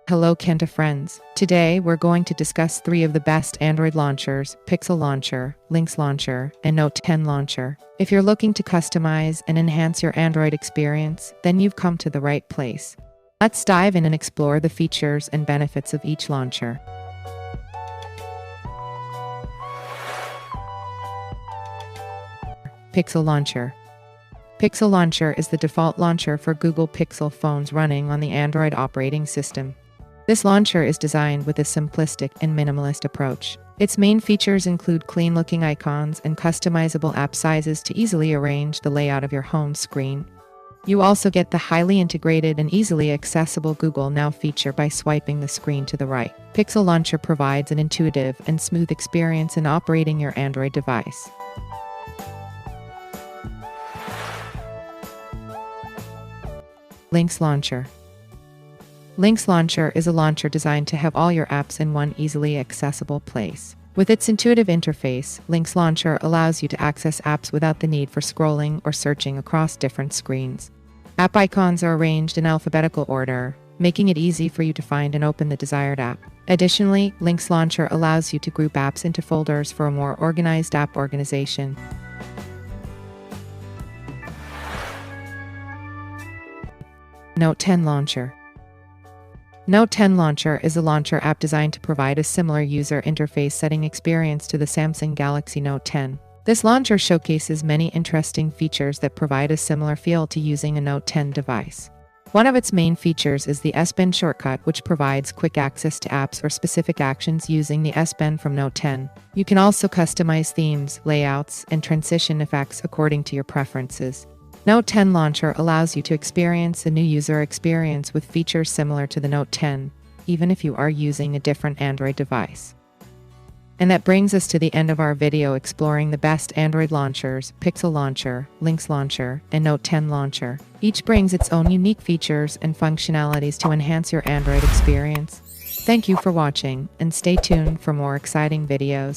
Hello Kenta friends. Today we're going to discuss 3 of the best Android launchers: Pixel Launcher, Lynx Launcher, and Note 10 Launcher. If you're looking to customize and enhance your Android experience, then you've come to the right place. Let's dive in and explore the features and benefits of each launcher. Pixel Launcher. Pixel Launcher is the default launcher for Google Pixel phones running on the Android operating system. This launcher is designed with a simplistic and minimalist approach. Its main features include clean-looking icons and customizable app sizes to easily arrange the layout of your home screen. You also get the highly integrated and easily accessible Google Now feature by swiping the screen to the right. Pixel Launcher provides an intuitive and smooth experience in operating your Android device. Lynx Launcher. Lynx Launcher is a launcher designed to have all your apps in one easily accessible place. With its intuitive interface, Lynx Launcher allows you to access apps without the need for scrolling or searching across different screens. App icons are arranged in alphabetical order, making it easy for you to find and open the desired app. Additionally, Lynx Launcher allows you to group apps into folders for a more organized app organization. Note 10 Launcher. Note 10 Launcher is a launcher app designed to provide a similar user interface setting experience to the Samsung Galaxy Note 10. This launcher showcases many interesting features that provide a similar feel to using a Note 10 device. One of its main features is the S Pen shortcut, which provides quick access to apps or specific actions using the S Pen from Note 10. You can also customize themes, layouts, and transition effects according to your preferences. Note 10 Launcher allows you to experience a new user experience with features similar to the Note 10, even if you are using a different Android device. And that brings us to the end of our video exploring the best Android launchers: Pixel Launcher, Lynx Launcher, and Note 10 Launcher. Each brings its own unique features and functionalities to enhance your Android experience. Thank you for watching, and stay tuned for more exciting videos.